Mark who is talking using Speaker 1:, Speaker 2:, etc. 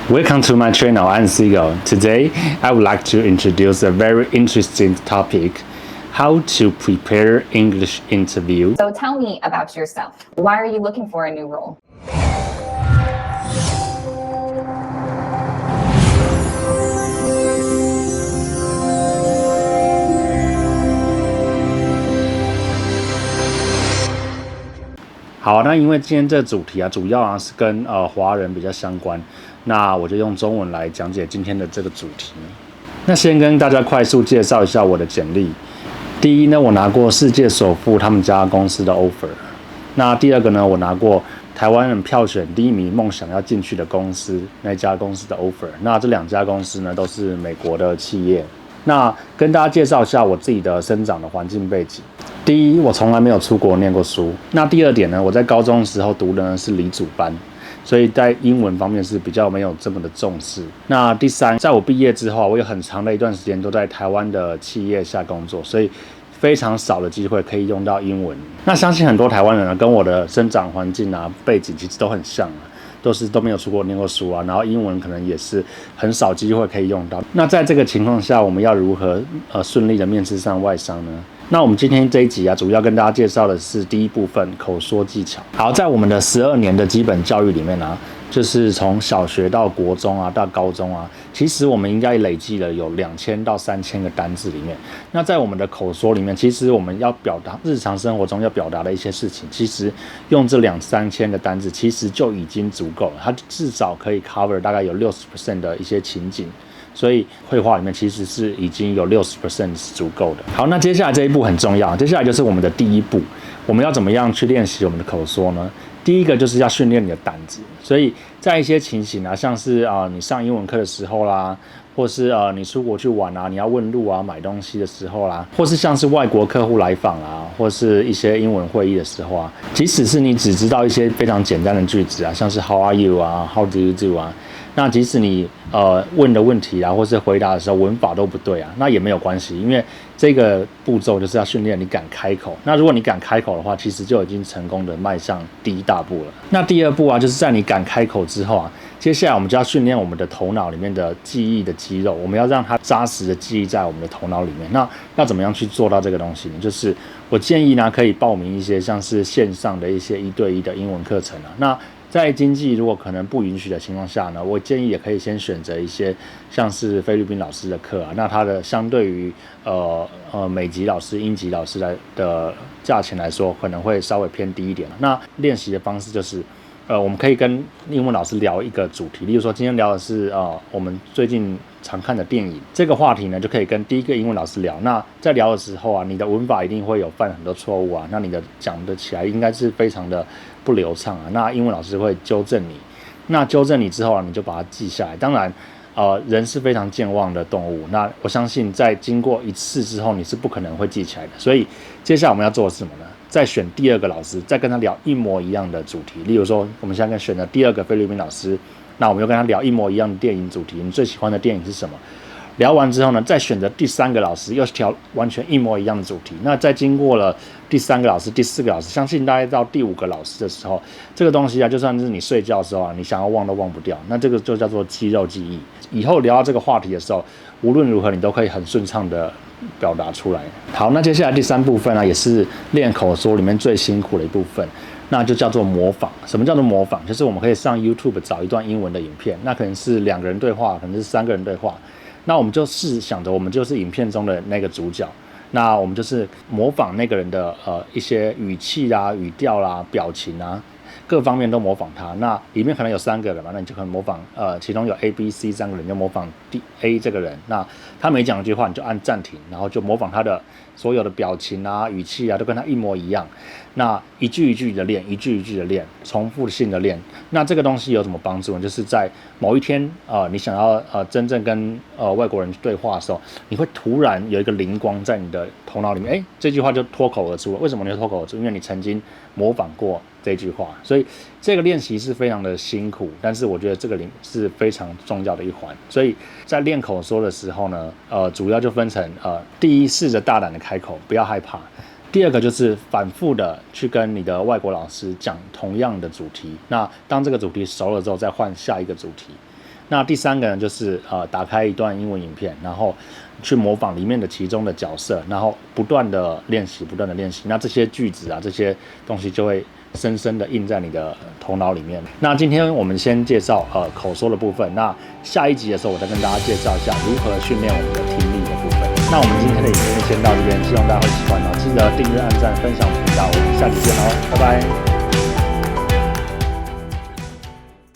Speaker 1: Welcome to my channel, I'm Sigo. Today, I would like to introduce a very interesting topic, how to prepare English interview.
Speaker 2: So tell me about yourself. Why are you looking for a new role? .
Speaker 1: 好，那因为今天这个主题啊，主要是跟华人比较相关，那我就用中文来讲解今天的这个主题。那先跟大家快速介绍一下我的简历。第一呢，我拿过世界首富他们家公司的 offer。那第二个呢，我拿过台湾人票选第1名梦想要进去的公司那家公司的 offer。那这2家公司呢，都是美国的企业。那跟大家介绍一下我自己的生长的环境背景。第一，我从来没有出国念过书。那第二点呢，我在高中的时候读的呢是理组班，所以在英文方面是比较没有这么的重视。那第三，在我毕业之后，我有很长的一段时间都在台湾的企业下工作，所以非常少的机会可以用到英文。那相信很多台湾人跟我的生长环境背景其实都很像都没有出国念过书然后英文可能也是很少机会可以用到。那在这个情况下，我们要如何顺利的面试上外商呢？那我们今天这一集主要跟大家介绍的是第一部分口说技巧。好，在我们的12年的基本教育里面就是从小学到国中到高中其实我们应该累计了有2000到3000个单字里面。那在我们的口说里面，其实我们要表达日常生活中要表达的一些事情，其实用这2-3千个单字其实就已经足够了，它至少可以 cover 大概有60% 的一些情景。所以绘画里面其实是已经有60% 是足够的。好，那接下来这一步很重要，接下来就是我们的第一步，我们要怎么样去练习我们的口说呢？第一个就是要训练你的胆子。所以在一些情形像是你上英文课的时候啦，或是你出国去玩你要问路买东西的时候啦，或是像是外国客户来访或是一些英文会议的时候即使是你只知道一些非常简单的句子像是 How are you How do you do那即使你问的问题或是回答的时候文法都不对那也没有关系，因为这个步骤就是要训练你敢开口。那如果你敢开口的话，其实就已经成功的迈向第一大步了。那第二步就是在你敢开口之后接下来我们就要训练我们的头脑里面的记忆的肌肉，我们要让它扎实的记忆在我们的头脑里面。那要怎么样去做到这个东西呢？就是我建议可以报名一些像是线上的一些1对1的英文课程那在经济如果可能不允许的情况下呢，我建议也可以先选择一些像是菲律宾老师的课那它的相对于美籍老师、英籍老师的价钱来说，可能会稍微偏低一点。那练习的方式就是我们可以跟英文老师聊一个主题，例如说今天聊的是我们最近常看的电影，这个话题呢就可以跟第一个英文老师聊。那在聊的时候你的文法一定会有犯很多错误那你的讲得起来应该是非常的不流畅那英文老师会纠正你。那纠正你之后你就把它记下来。当然人是非常健忘的动物，那我相信在经过1次之后你是不可能会记起来的。所以接下来我们要做的是什么呢？再选第2个老师，再跟他聊一模一样的主题。例如说我们现在选的第2个菲律宾老师，那我们又跟他聊一模一样的电影主题，你最喜欢的电影是什么？聊完之后呢，再选择第3个老师，又是调完全一模一样的主题。那再经过了第3个老师、第4个老师，相信大概到第5个老师的时候，这个东西就算是你睡觉的时候你想要忘都忘不掉。那这个就叫做肌肉记忆。以后聊到这个话题的时候，无论如何你都可以很顺畅的表达出来。好，那接下来第3部分也是练口说里面最辛苦的一部分，那就叫做模仿。什么叫做模仿？就是我们可以上 YouTube 找一段英文的影片，那可能是2个人对话，可能是3个人对话。那我们就是想着我们就是影片中的那个主角，那我们就是模仿那个人的一些语气语调表情各方面都模仿他。那里面可能有3个人嘛，那你就可能模仿其中有 A、B、C 3个人，就模仿 A 这个人。那他每讲一句话，你就按暂停，然后就模仿他的所有的表情语气都跟他一模一样。那一句一句的练，一句一句的练，重复性的练。那这个东西有什么帮助呢？就是在某一天你想要真正跟外国人对话的时候，你会突然有一个灵光在你的头脑里面，这句话就脱口而出了。为什么你会脱口而出？因为你曾经模仿过这句话。所以这个练习是非常的辛苦，但是我觉得这个是非常重要的一环。所以在练口说的时候呢，主要就分成第一，试着大胆的开口，不要害怕。第二个就是反复的去跟你的外国老师讲同样的主题，那当这个主题熟了之后，再换下一个主题。那第3个呢，就是打开一段英文影片，然后去模仿里面的其中的角色，然后不断的练习，不断的练习。那这些句子啊，这些东西就会深深的印在你的头脑里面。那今天我们先介绍口说的部分，那下一集的时候我再跟大家介绍一下如何训练我们的听力的部分。那我们今天的影片就先到这边，希望大家会喜欢哦。记得订阅、按赞、分享频道，我们下期见喽，拜拜。